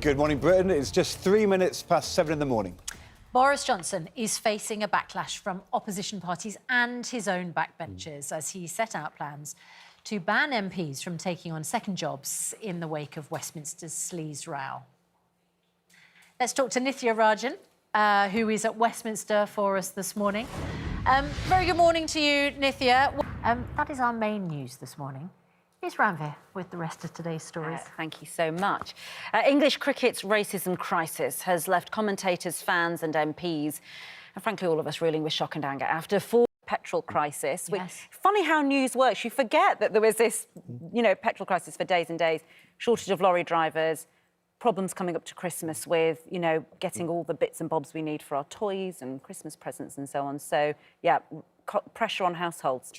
Good morning, Britain. It's just 3 minutes past 7 in the morning. Boris Johnson is facing a backlash from opposition parties and his own backbenchers as he set out plans to ban MPs from taking on second jobs in the wake of Westminster's sleaze row. Let's talk to Nithya Rajan, who is at Westminster for us this morning. Very good morning to you, Nithya. That is our main news this morning. Here's Ranveer with the rest of today's stories. Thank you so much. English cricket's racism crisis has left commentators, fans and MPs, and frankly all of us, reeling with shock and anger after a petrol crisis. Yes. Funny how news works. You forget that there was this, petrol crisis for days and days, shortage of lorry drivers, problems coming up to Christmas with, getting all the bits and bobs we need for our toys and Christmas presents and so on. So, yeah, pressure on households.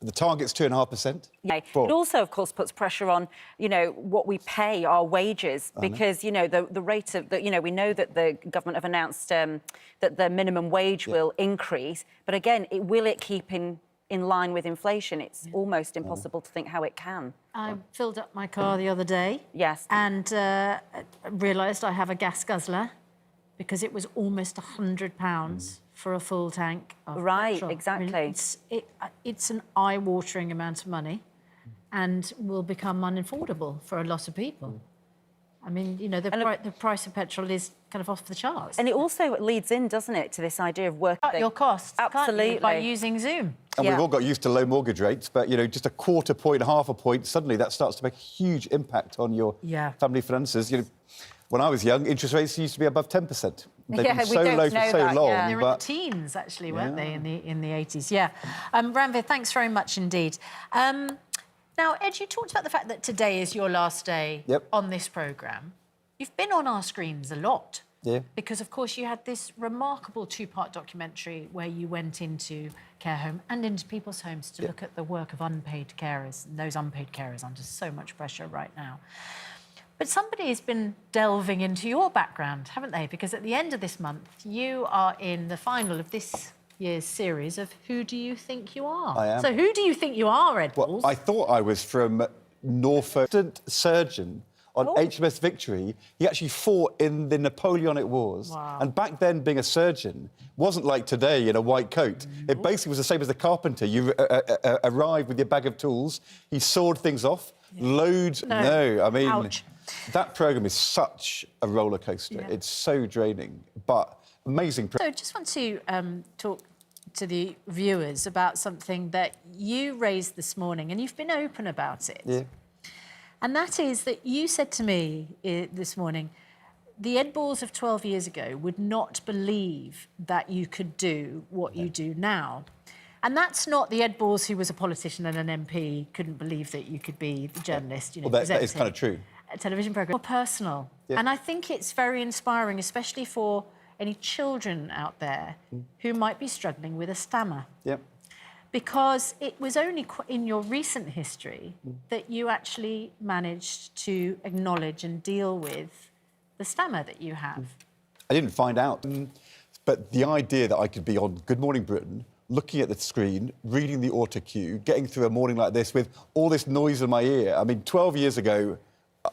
The target's 2.5%. Yeah. It also, of course, puts pressure on, what we pay, our wages, because, the rate of, we know that the government have announced that the minimum wage will increase. But again, will it keep in line with inflation? It's almost impossible to think how it can. I filled up my car the other day. Yes. And realised I have a gas guzzler because it was almost £100 for a full tank of petrol. Exactly. I mean, it's an eye-watering amount of money and will become unaffordable for a lot of people. I mean, the price of petrol is kind of off the charts. And it also leads in, doesn't it, to this idea of work... Cut your costs, absolutely, can't you, by using Zoom. And we've all got used to low mortgage rates, but, just a quarter point, half a point, suddenly that starts to make a huge impact on your family finances. When I was young, interest rates used to be above 10%. They've been so low for so long. Yeah. They were in the teens, actually, weren't they, in the 80s? Yeah. Ranveer, thanks very much indeed. Now, Ed, you talked about the fact that today is your last day on this programme. You've been on our screens a lot. Yeah. Because, of course, you had this remarkable two-part documentary where you went into care home and into people's homes to look at the work of unpaid carers, and those unpaid carers under so much pressure right now. But somebody has been delving into your background, haven't they? Because at the end of this month, you are in the final of this year's series of Who Do You Think You Are? I am. So who do you think you are, Ed Well, I thought I was from Norfolk. Surgeon on HMS Victory. He actually fought in the Napoleonic Wars. Wow. And back then, being a surgeon wasn't like today in a white coat. It basically was the same as the carpenter. You arrived with your bag of tools, he sawed things off, loads... No, I mean... Ouch. That programme is such a roller coaster. Yeah. It's so draining, but amazing. So I just want to talk to the viewers about something that you raised this morning, and you've been open about it. Yeah. And that is that you said to me this morning, the Ed Balls of 12 years ago would not believe that you could do what you do now. And that's not the Ed Balls who was a politician and an MP, couldn't believe that you could be the journalist, well, that is kind of true. A television programme. More personal. Yeah. And I think it's very inspiring, especially for any children out there who might be struggling with a stammer. Yeah. Because it was only in your recent history that you actually managed to acknowledge and deal with the stammer that you have. I didn't find out, but the idea that I could be on Good Morning Britain, looking at the screen, reading the autocue, getting through a morning like this with all this noise in my ear. I mean, 12 years ago,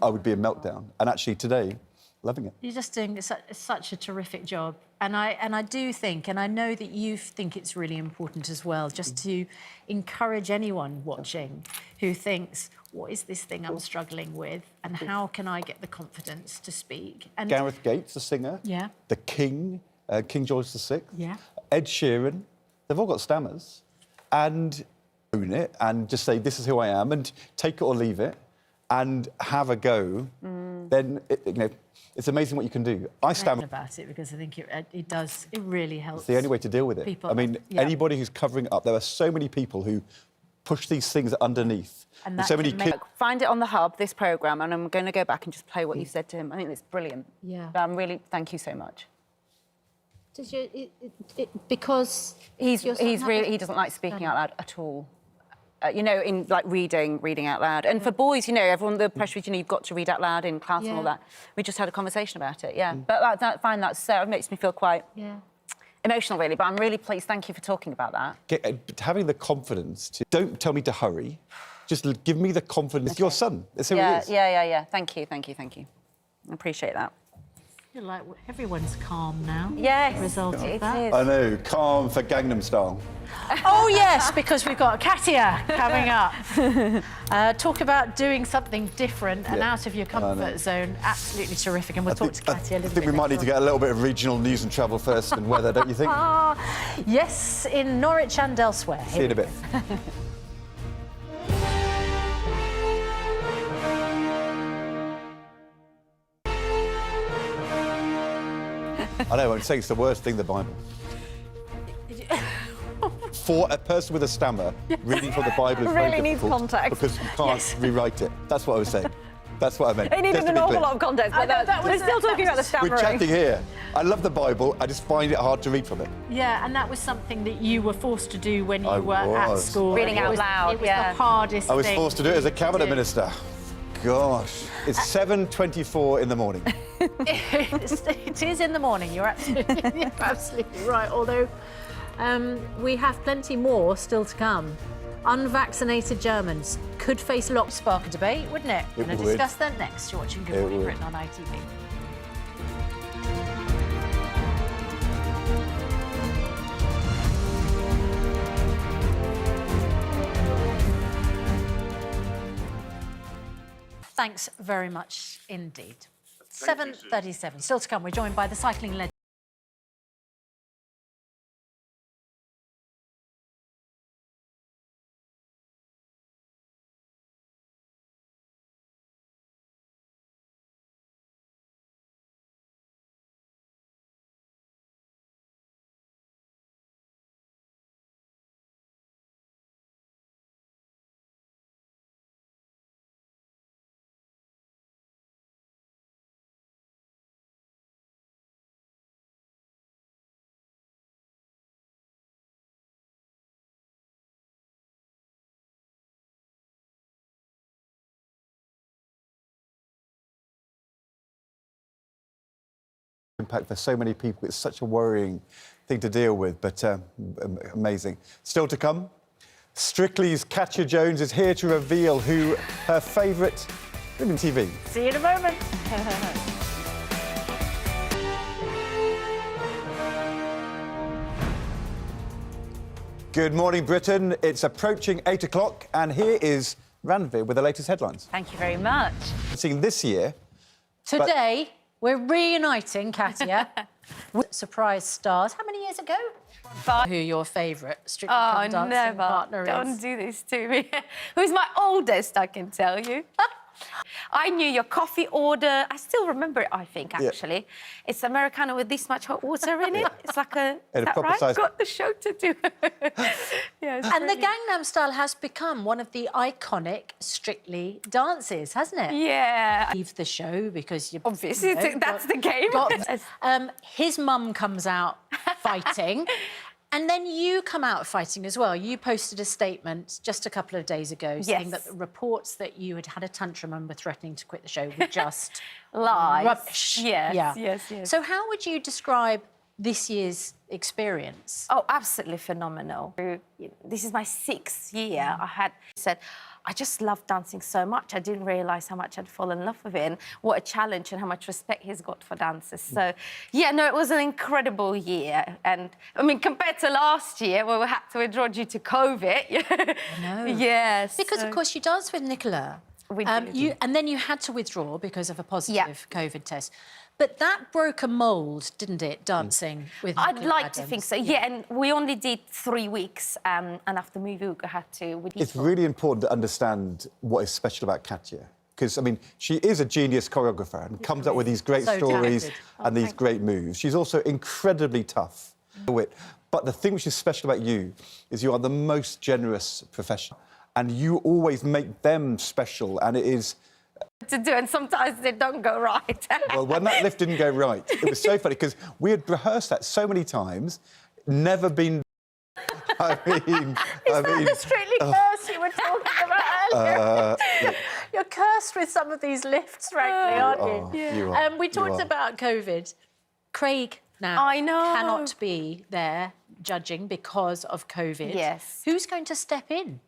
I would be a meltdown. And actually today, loving it. You're just doing such a terrific job. And I do think, and I know that you think it's really important as well, just to encourage anyone watching who thinks, what is this thing I'm struggling with? And how can I get the confidence to speak? And Gareth Gates, the singer. Yeah. The King, King George VI. Yeah. Ed Sheeran. They've all got stammers. And own it and just say, this is who I am, and take it or leave it. And have a go, then it's amazing what you can do. I stammer about it because I think it really helps. It's the only way to deal with it. People. I mean, anybody who's covering it up, there are so many people who push these things underneath. And so many kids. Find it on the Hub, this programme, and I'm going to go back and just play what you said to him. I think it's brilliant. Yeah. But thank you so much. Because he doesn't like speaking out loud at all. In like reading out loud. And for boys, everyone, the pressure is, you've got to read out loud in class and all that. We just had a conversation about it, But I find that so, it makes me feel quite emotional, really. But I'm really pleased. Thank you for talking about that. Having the confidence to... Don't tell me to hurry. Just give me the confidence. It's your son. That's who he is. Yeah. Thank you. appreciate that. You're like, everyone's calm now. Yes, Result of it that. is. I know, calm for Gangnam Style. Oh, yes, because we've got Katya coming up. Talk about doing something different and out of your comfort zone. Absolutely terrific. And we'll talk to Katya a little bit. I think we might need to get a little bit of regional news and travel first and weather, don't you think? Yes, in Norwich and elsewhere. See you in a bit. I know, I'm saying it's the worst thing, the Bible. For a person with a stammer, reading from the Bible is very Really needs difficult context. because you can't rewrite it. That's what I was saying. That's what I meant. It needed an awful lot of context, but we're still talking about the stammering. We're chatting here. I love the Bible, I just find it hard to read from it. Yeah, and that was something that you were forced to do when you were at was. school. Reading out loud, It was the hardest I was thing forced to do it as a cabinet do. minister. Gosh, it's 7:24 in the morning. It is in the morning. You're absolutely right. Although we have plenty more still to come. Unvaccinated Germans could face lock. Spark a debate, wouldn't it? We're going to would. discuss that next. You're watching Good Morning would. Britain on ITV. Thanks very much indeed. 7:37. Still to come, we're joined by the cycling legend. Impact for so many people. It's such a worrying thing to deal with, but amazing. Still to come, Strictly's Katya Jones is here to reveal who her favourite women TV. See you in a moment. Good morning, Britain. It's approaching 8 o'clock, and here is Ranveer with the latest headlines. Thank you very much. Seeing this year. Today, we're reuniting, Katya, with surprise stars. How many years ago? Who your favourite Strictly Come Dancing partner is? Don't do this to me. Who's my oldest, I can tell you. I knew your coffee order. I still remember it, I think, actually. Yeah. It's Americano with this much hot water in it. It's like a... Is that right? Size. Got the show to do. Yeah, and the Gangnam Style has become one of the iconic Strictly dances, hasn't it? Yeah. Leave the show because you... Obviously, that's the game. His mum comes out fighting. And then you come out fighting as well. You posted a statement just a couple of days ago saying that the reports that you had had a tantrum and were threatening to quit the show were just lies. Rubbish. Yes. So how would you describe this year's experience? Oh, absolutely phenomenal. This is my 6th year. I had said, I just love dancing so much. I didn't realise how much I'd fallen in love with it and what a challenge and how much respect he's got for dancers. So, yeah, no, it was an incredible year. And, I mean, compared to last year where we had to withdraw due to COVID. I know. Yes. Because, of course, you danced with Nicola. We did. And then you had to withdraw because of a positive COVID test. But that broke a mould, didn't it, dancing with Nicola I'd like Adams? to think so, yeah. And we only did 3 weeks, and after movie we had to... It's really important to understand what is special about Katya. Because, I mean, she is a genius choreographer and comes up with these great stories and these great moves. She's also incredibly tough. But the thing which is special about you is you are the most generous professional. And you always make them special, and it is... to do, and sometimes they don't go right. Well, when that lift didn't go right, it was so funny, because we had rehearsed that so many times, never been... I mean... the Strictly curse you were talking about earlier? You're cursed with some of these lifts, frankly, aren't you? You are. We talked about COVID. Craig now cannot be there judging because of COVID. Yes. Who's going to step in?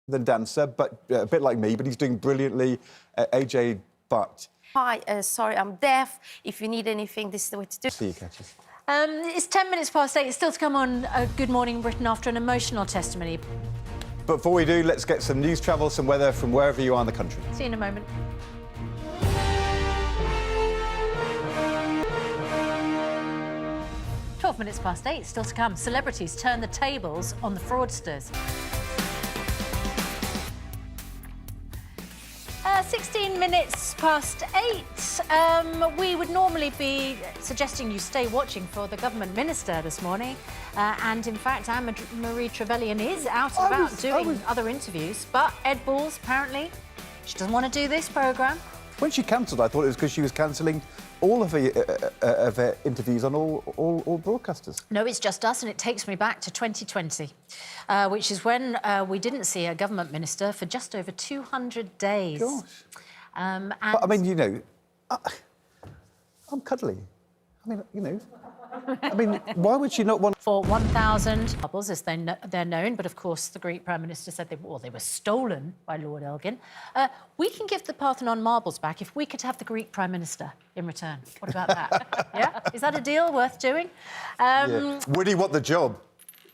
The dancer, but a bit like me, but he's doing brilliantly. AJ but... Hi, sorry, I'm deaf. If you need anything, this is the way to do it. See you, Catches. It's 10 minutes past 8. It's still to come on Good Morning Britain after an emotional testimony. But before we do, let's get some news, travel, some weather from wherever you are in the country. See you in a moment. Twelve minutes past 8, still to come. Celebrities turn the tables on the fraudsters. 16 minutes past 8. We would normally be suggesting you stay watching for the government minister this morning. And in fact, Anne-Marie Trevelyan is out and about doing other interviews. But Ed Balls, apparently, she doesn't want to do this programme. When she cancelled, I thought it was because she was cancelling all of her interviews on all broadcasters. No, it's just us, and it takes me back to 2020, which is when we didn't see a government minister for just over 200 days. Gosh. And But, I mean, you know, I'm cuddly. I mean, you know... I mean, why would she not want... For 1,000 marbles, as they're known, but of course the Greek Prime Minister said they were stolen by Lord Elgin. We can give the Parthenon marbles back if we could have the Greek Prime Minister in return. What about that? Yeah? Is that a deal worth doing? Yeah. Would he want the job?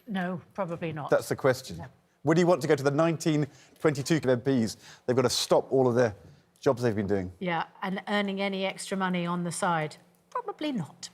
No, probably not. That's the question. No. Would he want to go to the 1922 MPs? They've got to stop all of their jobs they've been doing. Yeah, and earning any extra money on the side. Probably not.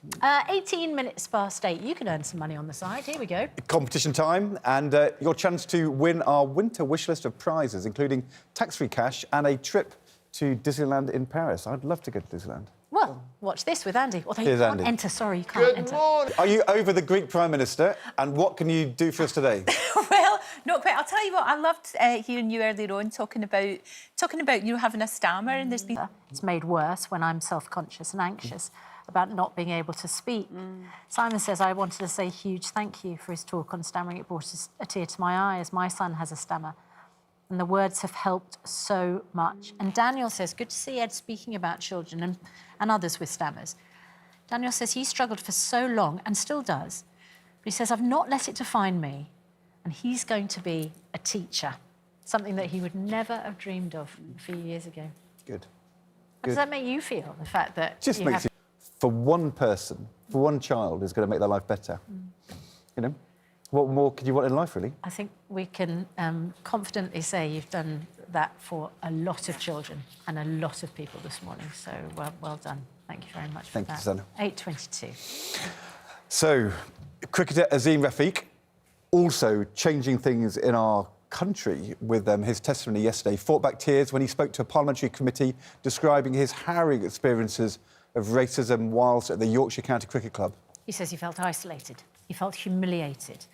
18 minutes past 8. You can earn some money on the side. Here we go. Competition time and your chance to win our winter wish list of prizes, including tax-free cash and a trip to Disneyland in Paris. I'd love to go to Disneyland. Well, watch this with Andy. Although Here's you can't Andy. enter. Sorry, you can't enter. Good morning. Are you over the Greek Prime Minister? And what can you do for us today? Well, not quite. I'll tell you what. I loved hearing you earlier on talking about you having a stammer, and there's been. It's made worse when I'm self-conscious and anxious about not being able to speak. Simon says, I wanted to say a huge thank you for his talk on stammering. It brought a tear to my eye as my son has a stammer. And the words have helped so much. And Daniel says, good to see Ed speaking about children and others with stammers. Daniel says he struggled for so long and still does. But he says, I've not let it define me. And he's going to be a teacher, something that he would never have dreamed of a few years ago. Good. How does that make you feel, the fact that Just you makes have... it... For one person, for one child, is going to make their life better. You know? What more could you want in life, really? I think we can confidently say you've done that for a lot of children and a lot of people this morning. So well done. Thank you very much for Thank you, that. Susanna. 8:22. So, cricketer Azim Rafiq also changing things in our country with his testimony yesterday. Fought back tears when he spoke to a parliamentary committee describing his harrowing experiences of racism whilst at the Yorkshire County Cricket Club. He says he felt isolated, he felt humiliated,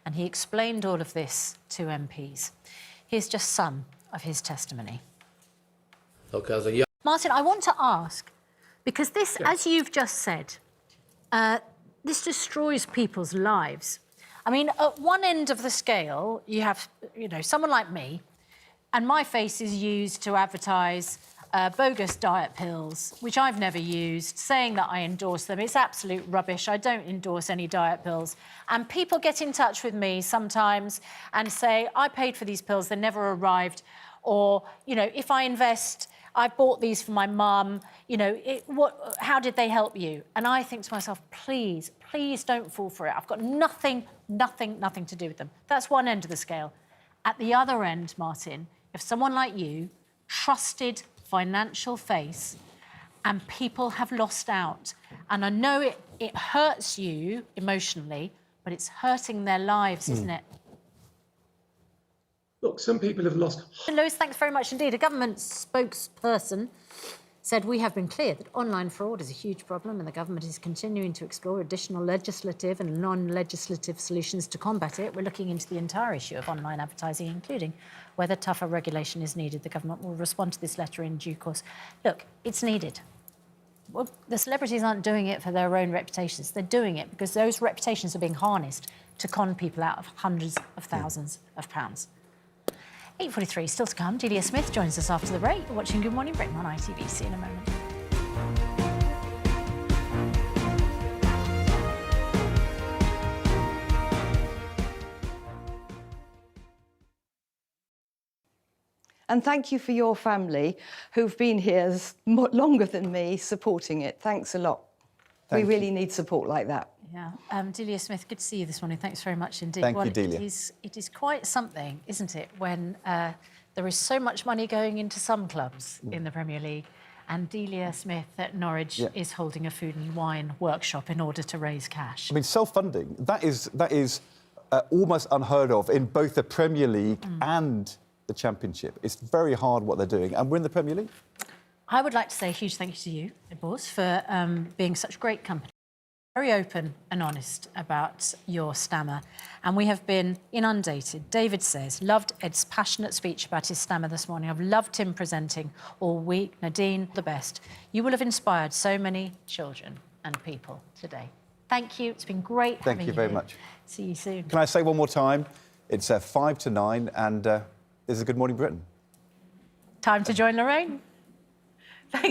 and he explained all of this to MPs. Here's just some of his testimony. Martin, I want to ask, because this, as you've just said, this destroys people's lives. I mean, at one end of the scale, you have, someone like me, and my face is used to advertise bogus diet pills, which I've never used, saying that I endorse them. It's absolute rubbish. I don't endorse any diet pills. And people get in touch with me sometimes and say, I paid for these pills, they never arrived. Or, if I invest, I bought these for my mum, how did they help you? And I think to myself, please don't fall for it. I've got nothing to do with them. That's one end of the scale. At the other end, Martin, if someone like you, trusted financial face, and people have lost out. And I know it hurts you emotionally, but it's hurting their lives, isn't it? Look, some people have lost... Lewis, thanks very much indeed. A government spokesperson said, we have been clear that online fraud is a huge problem and the government is continuing to explore additional legislative and non-legislative solutions to combat it. We're looking into the entire issue of online advertising, including whether tougher regulation is needed. The government will respond to this letter in due course. Look, it's needed. Well, the celebrities aren't doing it for their own reputations. They're doing it because those reputations are being harnessed to con people out of hundreds of thousands of pounds. 8:43, still to come. Delia Smith joins us after the break. You're watching Good Morning Britain on ITV. See you in a moment. And thank you for your family who've been here longer than me supporting it. Thanks a lot. We really need support like that. Yeah. Delia Smith, good to see you this morning. Thanks very much indeed. Thank you, Delia. It is quite something, isn't it, when there is so much money going into some clubs in the Premier League, and Delia Smith at Norwich is holding a food and wine workshop in order to raise cash. I mean, self-funding, that is almost unheard of in both the Premier League and the Championship. It's very hard what they're doing, and we're in the Premier League. I would like to say a huge thank you to you, Boris, for being such great company. Very open and honest about your stammer, and we have been inundated. David says, loved Ed's passionate speech about his stammer this morning. I've loved him presenting all week. Nadine, the best. You will have inspired so many children and people today. Thank you. It's been great having you. Thank you very much. See you soon. Can I say one more time? It's 5 to 9, and this is Good Morning Britain. Time to join Lorraine.